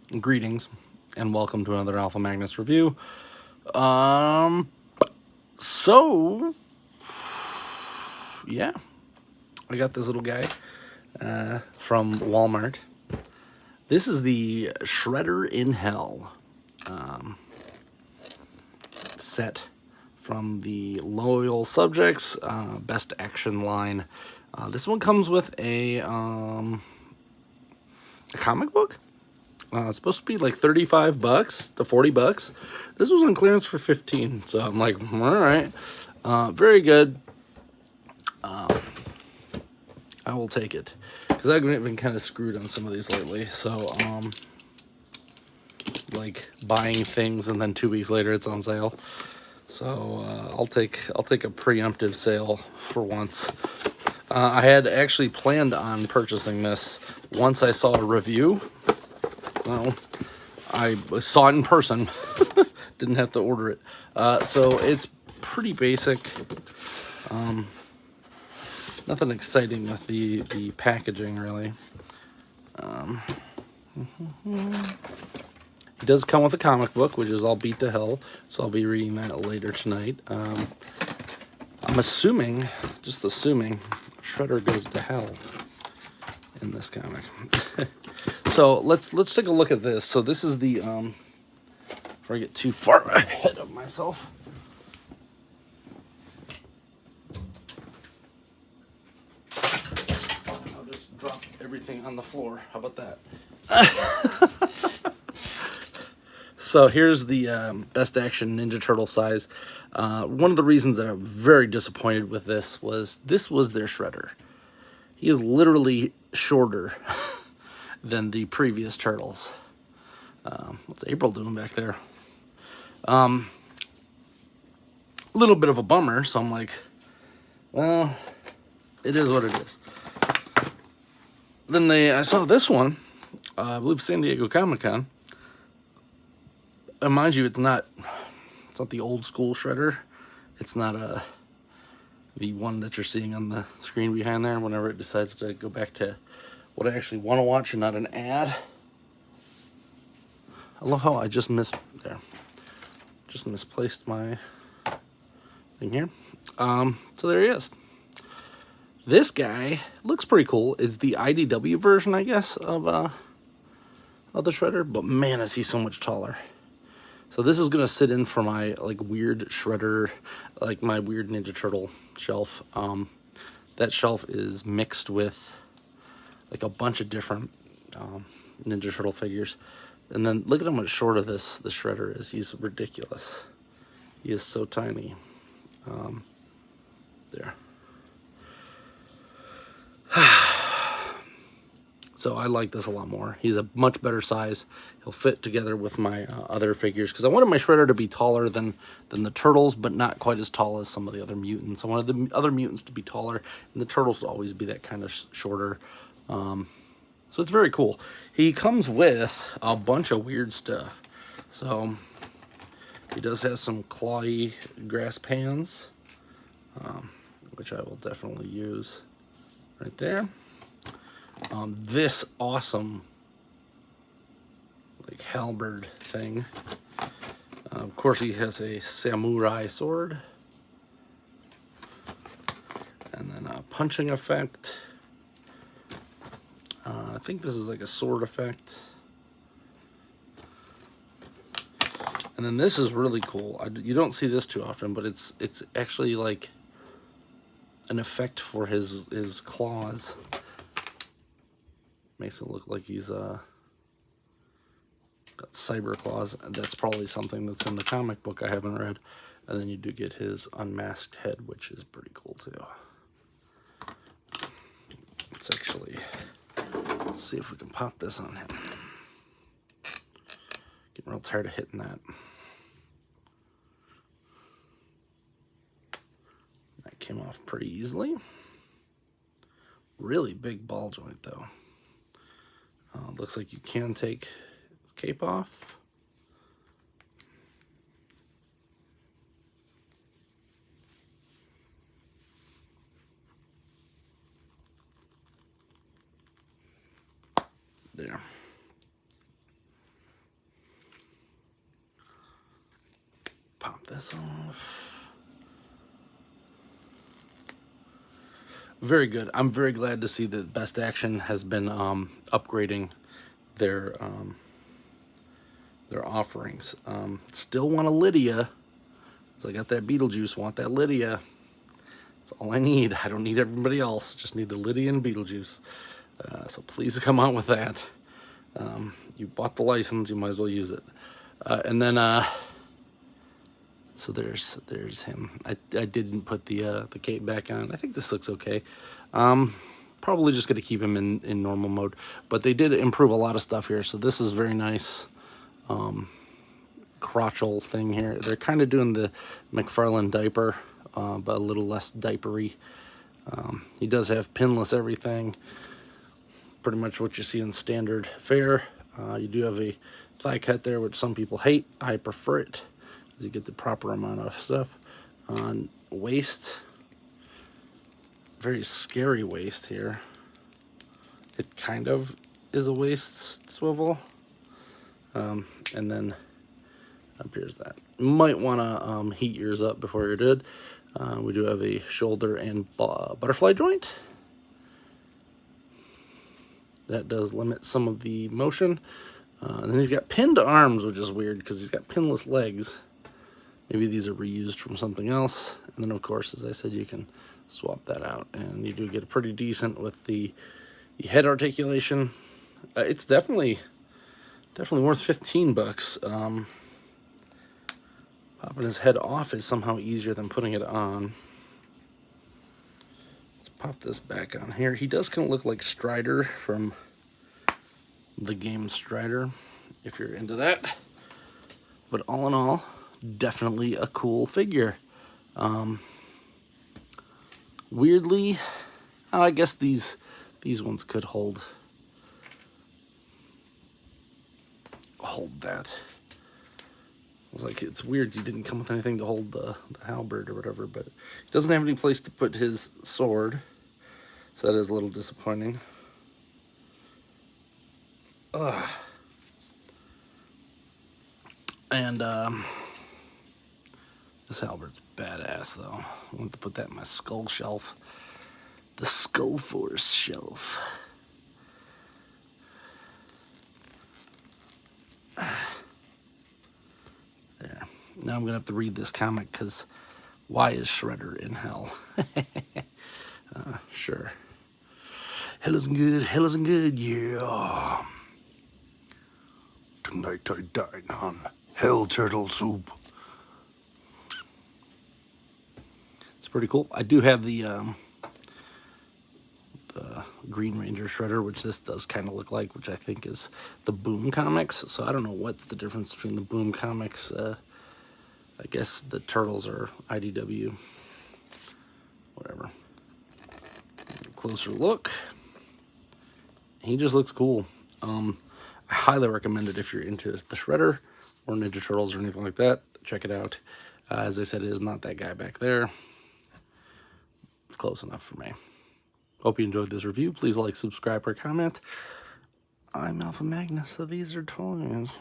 Greetings and welcome to another Alpha Magnus review. So yeah, I got this little guy from Walmart. This is the Shredder in Hell set from the Loyal Subjects Best Action line. This one comes with a comic book. It's supposed to be like $35 to $40. This was on clearance for $15, so I'm like, all right, very good. I will take it because I've been kind of screwed on some of these lately. So, like buying things and then 2 weeks later it's on sale. So I'll take a preemptive sale for once. I had actually planned on purchasing this once I saw a review. Well, I saw it in person, didn't have to order it. So it's pretty basic. Nothing exciting with the packaging, really. It does come with a comic book, which is all beat to hell, so I'll be reading that later tonight. I'm assuming, just assuming, Shredder goes to hell in this comic. So let's take a look at this. So this is the before I get too far ahead of myself. I'll just drop everything on the floor. How about that? So here's the Best Action Ninja Turtle size. One of the reasons that I'm very disappointed with this was their Shredder. He is literally shorter than the previous turtles. What's April doing back there? A little bit of a bummer, so I'm like, well, it is what it is. Then I saw this one, I believe San Diego Comic-Con. And mind you, it's not the old school Shredder. It's not the one that you're seeing on the screen behind there whenever it decides to go back to what I actually want to watch and not an ad. I love how I just misplaced my thing here. So there he is. This guy looks pretty cool. It's the IDW version, I guess, of the Shredder, but man, is he so much taller. So this is gonna sit in for my like weird Shredder, like my weird Ninja Turtle shelf. That shelf is mixed with like a bunch of different Ninja Turtle figures. And then look at how much shorter the Shredder is. He's ridiculous. He is so tiny. There. So I like this a lot more. He's a much better size. He'll fit together with my other figures because I wanted my Shredder to be taller than the Turtles, but not quite as tall as some of the other mutants. I wanted the other mutants to be taller, and the Turtles to always be that kind of shorter. So it's very cool. He comes with a bunch of weird stuff. So he does have some clawy grass pans, which I will definitely use right there. This awesome like halberd thing. Of course, he has a samurai sword, and then a punching effect. I think this is like a sword effect. And then this is really cool. You don't see this too often, but it's actually like an effect for his claws. Makes it look like he's got cyber claws. That's probably something that's in the comic book I haven't read. And then you do get his unmasked head, which is pretty cool too. Let's actually see if we can pop this on him. Getting real tired of hitting that. That came off pretty easily. Really big ball joint though. Looks like you can take the cape off. There. pop this off. Very good. I'm very glad to see that Best Action has been upgrading their offerings. Still want a Lydia. So I got that Beetlejuice. Want that Lydia. That's all I need. I don't need everybody else. Just need a Lydia and Beetlejuice. So please come out with that. You bought the license. You might as well use it. And then so there's him. I didn't put the cape back on. I think this looks okay. Probably just gonna keep him in normal mode. But they did improve a lot of stuff here. So this is very nice. Crotchal thing here. They're kind of doing the McFarlane diaper, but a little less diapery. He does have pinless everything. Pretty much what you see in standard fare. You do have a thigh cut there, which some people hate. I prefer it, as you get the proper amount of stuff. On waist, very scary waist here. It kind of is a waist swivel. And then up here's that. Might want to heat yours up before you're done. We do have a shoulder and butterfly joint. That does limit some of the motion. And then he's got pinned arms, which is weird because he's got pinless legs. Maybe these are reused from something else. And then, of course, as I said, you can swap that out. And you do get a pretty decent with the head articulation. It's definitely worth $15. Popping his head off is somehow easier than putting it on. Let's pop this back on here. He does kind of look like Strider from the game Strider, if you're into that. But all in all, definitely a cool figure. Weirdly, I guess these ones could hold that. I was like, it's weird he didn't come with anything to hold the halberd or whatever, but he doesn't have any place to put his sword, so that is a little disappointing. And this halberd's badass, though. I want to put that in my skull shelf. The Skull Force shelf. There. Now I'm going to have to read this comic, because why is Shredder in hell? Sure. Hell isn't good, hell isn't good, yeah. Tonight I dine on hell turtle soup. It's pretty cool. I do have the Green Ranger Shredder, which this does kind of look like, which I think is the Boom comics. So I don't know what's the difference between the Boom comics. I guess the Turtles are IDW. Whatever. Closer look. He just looks cool. I highly recommend it if you're into the Shredder or Ninja Turtles or anything like that. Check it out. As I said, it is not that guy back there. It's close enough for me. Hope you enjoyed this review. Please like, subscribe, or comment. I'm Alpha Magnus, so these are toys.